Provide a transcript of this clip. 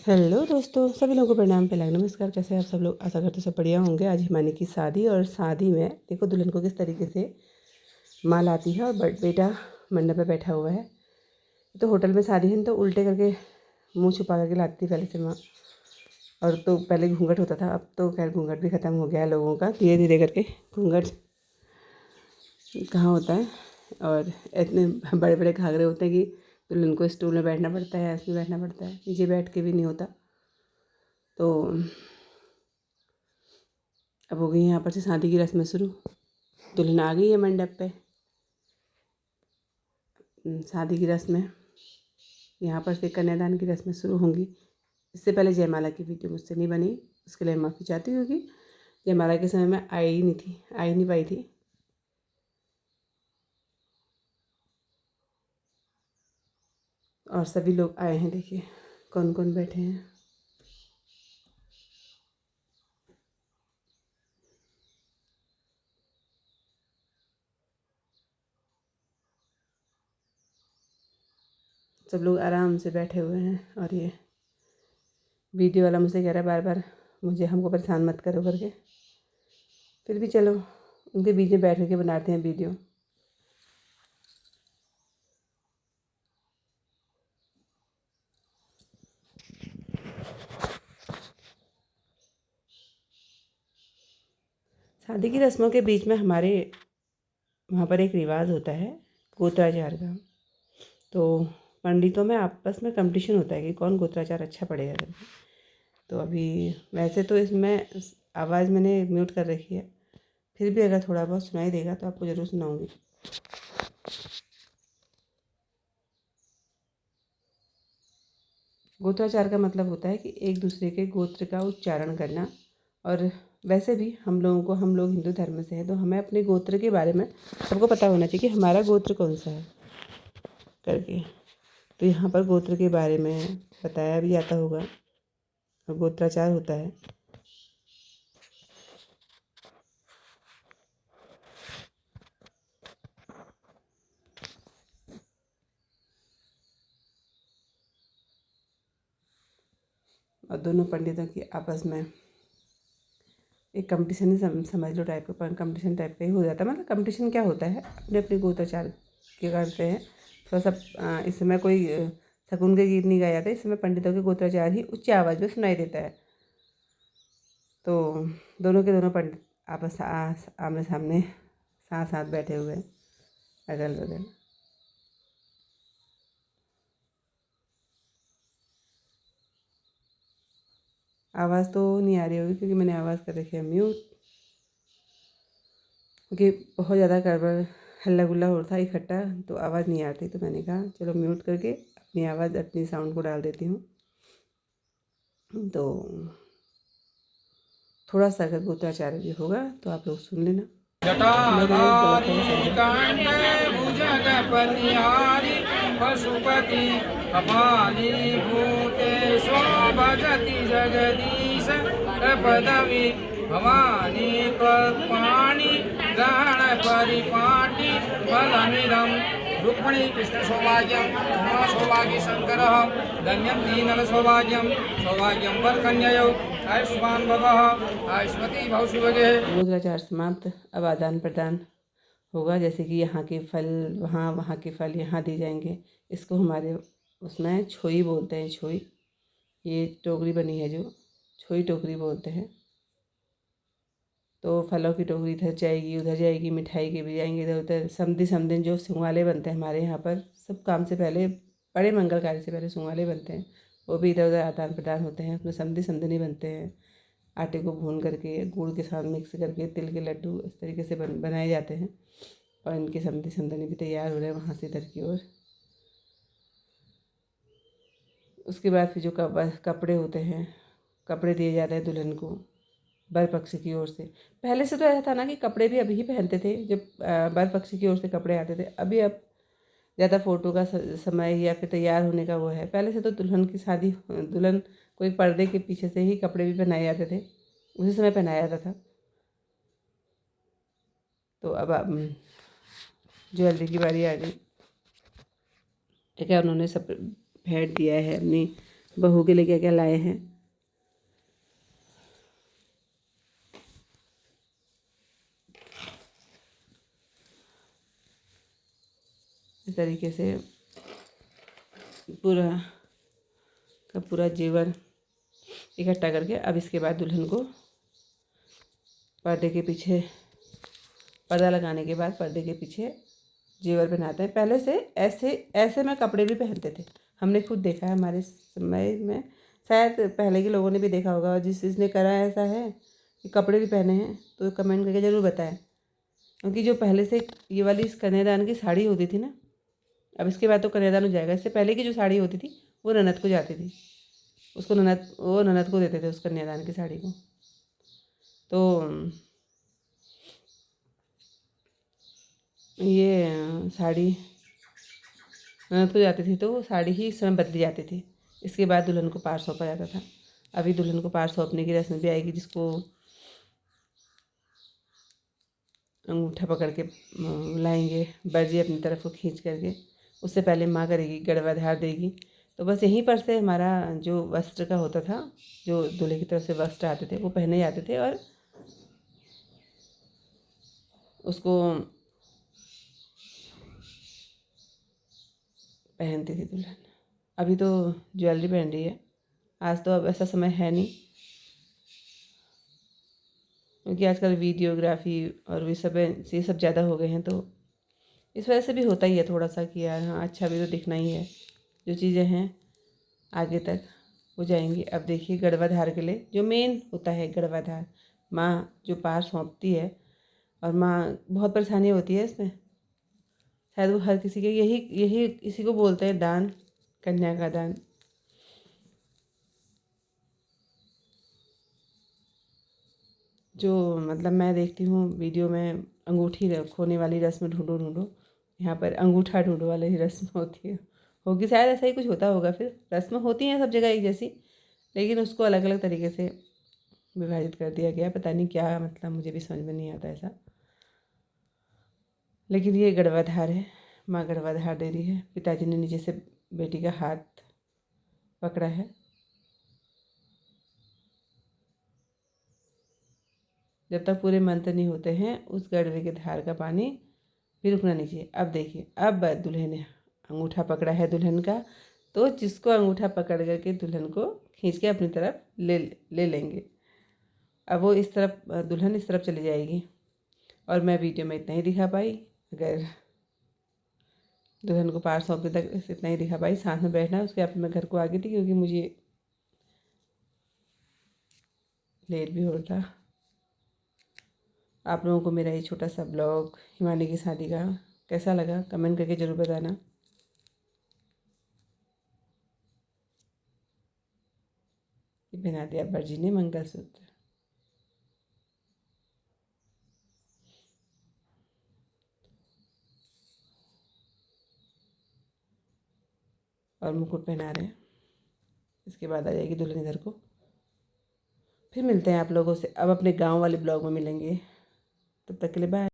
Hello दोस्तों, सभी लोगों को प्रणाम, पहला नमस्कार। कैसे हैं आप सब लोग? आशा करते सब बढ़िया होंगे। आज हिमानी की शादी, और शादी में देखो दुल्हन को किस तरीके से माँ लाती है और बेटा मंडप पे बैठा हुआ है। तो होटल में शादी है तो उल्टे करके मुंह छुपा करके लाती थी पहले से माँ। और तो पहले घूंघट होता था, अब तो खैर घूंघट भी ख़त्म हो गया है लोगों का, धीरे धीरे करके घूंघट कहाँ होता है। और इतने बड़े बड़े घाघरे होते हैं कि दुल्हन को स्टूल में बैठना पड़ता है, ऐसे में बैठना पड़ता है, नीचे बैठ के भी नहीं होता। तो अब हो गई यहाँ पर से शादी की रस्में शुरू। दुल्हन आ गई है मंडप पे। शादी की रस्में यहाँ पर से कन्यादान की रस्में शुरू होंगी। इससे पहले जयमाला की वीडियो मुझसे नहीं बनी, उसके लिए माफ़ी चाहती हूँ कि जयमाला के समय में आ ही नहीं पाई थी। और सभी लोग आए हैं, देखिए कौन कौन बैठे हैं। सब लोग आराम से बैठे हुए हैं। और ये वीडियो वाला मुझसे कह रहा है बार बार मुझे हमको परेशान मत करो करके। फिर भी चलो उनके बीच में बैठ करके बनाते हैं वीडियो। शादी की रस्मों के बीच में हमारे वहाँ पर एक रिवाज होता है गोत्राचार का। तो पंडितों में आपस में कंपटीशन होता है कि कौन गोत्राचार अच्छा पढ़ेगा करके। तो अभी वैसे तो इसमें आवाज़ मैंने म्यूट कर रखी है, फिर भी अगर थोड़ा बहुत सुनाई देगा तो आपको ज़रूर सुनाऊंगी। गोत्राचार का मतलब होता है कि एक दूसरे के गोत्र का उच्चारण करना। और वैसे भी हम लोग हिंदू धर्म से हैं तो हमें अपने गोत्र के बारे में सबको पता होना चाहिए कि हमारा गोत्र कौन सा है करके। तो यहाँ पर गोत्र के बारे में बताया भी जाता होगा और गोत्राचार होता है। और दोनों पंडितों की आपस में एक कंपटीशन ही समझ लो, टाइप का कंपटीशन टाइप का ही हो जाता है। मतलब कंपटीशन क्या होता है, अपने अपने गोत्राचार के करते हैं। थोड़ा सा इस समय कोई शगुन के गीत नहीं गाया जाता, इस समय पंडितों के गोत्राचार ही उच्च आवाज़ में सुनाई देता है। तो दोनों पंडित आपस आमने सामने साथ साथ बैठे हुए हैं अगल बगल। आवाज़ तो नहीं आ रही होगी क्योंकि मैंने आवाज़ कर रखी है म्यूट, क्योंकि बहुत ज़्यादा गड़बड़ हल्ला गुल्ला हो रहा था इकट्ठा, तो आवाज़ नहीं आती। तो मैंने कहा चलो म्यूट करके अपनी आवाज़ अपनी साउंड को डाल देती हूँ। तो थोड़ा सा अगर गोत्राचार्य भी होगा तो आप लोग सुन लेना। पशुपति कपाली भूतेशो भजति जगदीश पदवी भवानी कल्पाणि ग्रहण परिपाटी फलमिदं रुक्मिणी कृष्ण सौभाग्यम उमा सौभाग्य शंकर धन्यम दीनल सौभाग्यम सौभाग्यम वरकन्ययो आयुष्मान भवः आयुष्मती भव शिवगे। गोत्राचार समाप्त। अब आदान प्रदान होगा, जैसे कि यहाँ के फल वहाँ, वहाँ के फल यहाँ दिए जाएंगे। इसको हमारे उसमें छोई बोलते हैं। छोई, ये टोकरी बनी है जो छोई टोकरी बोलते हैं। तो फलों की टोकरी इधर जाएगी उधर जाएगी, मिठाई के भी जाएंगे इधर उधर। समधी जो सुंघाले बनते हैं हमारे यहाँ पर, सब काम से पहले, बड़े मंगल कार्य से पहले सुंघाले बनते हैं, वो भी इधर उधर आदान प्रदान होते हैं। उसमें समधी बनते हैं, आटे को भून करके गुड़ के साथ मिक्स करके तिल के लड्डू इस तरीके से बनाए जाते हैं। और इनके समधी भी तैयार हो रहे हैं वहाँ से इधर की ओर। उसके बाद फिर जो कपड़े होते हैं, कपड़े दिए जाते हैं दुल्हन को वर पक्ष की ओर से। पहले से तो ऐसा था ना कि कपड़े भी अभी ही पहनते थे जब वर पक्ष की ओर से कपड़े आते थे। अभी अब ज़्यादा फ़ोटो का समय या फिर तैयार होने का वो है। पहले से तो दुल्हन को एक पर्दे के पीछे से ही कपड़े भी पहनाए जाते थे, उसी समय पहनाया जाता था। तो अब ज्वेलरी की बारी आ गई। ठीक है, उन्होंने सब भेंट दिया है अपनी बहू के लिए क्या क्या लाए हैं। इस तरीके से पूरा का पूरा जेवर इकट्ठा करके अब इसके बाद दुल्हन को पर्दे के पीछे, पर्दा लगाने के बाद पर्दे के पीछे जेवर पहनाते हैं। पहले से ऐसे ऐसे में कपड़े भी पहनते थे, हमने खुद देखा है हमारे समय में। शायद पहले के लोगों ने भी देखा होगा, और जिसने करा ऐसा है कि कपड़े भी पहने हैं तो कमेंट करके ज़रूर बताएं। क्योंकि जो पहले से ये वाली इस कन्यादान की साड़ी होती थी ना, अब इसके बाद तो कन्यादान हो जाएगा, इससे पहले की जो साड़ी होती थी वो ननद को जाती थी, उसको ननद को देते थे उस कन्यादान की साड़ी को। तो ये साड़ी ननद को जाती थी तो वो साड़ी ही इस समय बदली जाती थी। इसके बाद दुल्हन को पार सौंपा जाता था। अभी दुल्हन को पार सौंपने की रस्म भी आएगी, जिसको अंगूठा पकड़ के लाएंगे बरजी अपनी तरफ को खींच करके। उससे पहले माँ करेगी, गड़वाधार देगी। तो बस यहीं पर से हमारा जो वस्त्र का होता था, जो दूल्हे की तरफ से वस्त्र आते थे वो पहने जाते थे और उसको पहनती थी दुल्हन। अभी तो ज्वेलरी पहन रही है, आज तो अब ऐसा समय है नहीं, क्योंकि आजकल वीडियोग्राफी और ये सब ज़्यादा हो गए हैं। तो इस वजह से भी होता ही है थोड़ा सा कि यार हाँ, अच्छा भी तो दिखना ही है। जो चीज़ें हैं आगे तक हो जाएंगी। अब देखिए गड़वाधार के लिए जो मेन होता है गड़वाधार, माँ जो पार सौंपती है, और माँ बहुत परेशानी होती है इसमें। शायद वो हर किसी के यही यही इसी को बोलते हैं दान, कन्या का दान। जो मतलब मैं देखती हूँ वीडियो में, अंगूठी खोने वाली रस्म ढूंढो ढूंढो, यहाँ पर अंगूठा ढूंढो वाली ही रस्म होती है, होगी शायद ऐसा ही कुछ होता होगा। फिर रस्म होती हैं सब जगह एक जैसी, लेकिन उसको अलग अलग तरीके से विभाजित कर दिया गया। पता नहीं क्या मतलब, मुझे भी समझ में नहीं आता ऐसा। लेकिन ये गड़वाधार है, माँ गड़वाधार दे रही है। पिताजी ने नीचे से बेटी का हाथ पकड़ा है। जब तक पूरे मंत्र नहीं होते हैं उस गड़वे के धार का पानी भी रुकना नहीं चाहिए। अब देखिए, अब दुल्हन ने अंगूठा पकड़ा है दुल्हन का, तो जिसको अंगूठा पकड़ करके दुल्हन को खींच के अपनी तरफ ले लेंगे। अब वो इस तरफ, दुल्हन इस तरफ चली जाएगी। और मैं वीडियो में इतना ही दिखा पाई, अगर दुल्हन को पार सौंपने तक इतना ही दिखा पाई। साथ में बैठना, उसके बाद मैं घर को आ गई थी क्योंकि मुझे लेट भी हो रहा था। आप लोगों को मेरा ये छोटा सा ब्लॉग हिमानी की शादी का कैसा लगा कमेंट करके ज़रूर बताना। ये पहना दिया बरजी ने मंगलसूत्र, और मुकुट पहना रहे हैं। इसके बाद आ जाएगी दुल्हन इधर को। फिर मिलते हैं आप लोगों से, अब अपने गांव वाले ब्लॉग में मिलेंगे। तब तक के लिए बाय।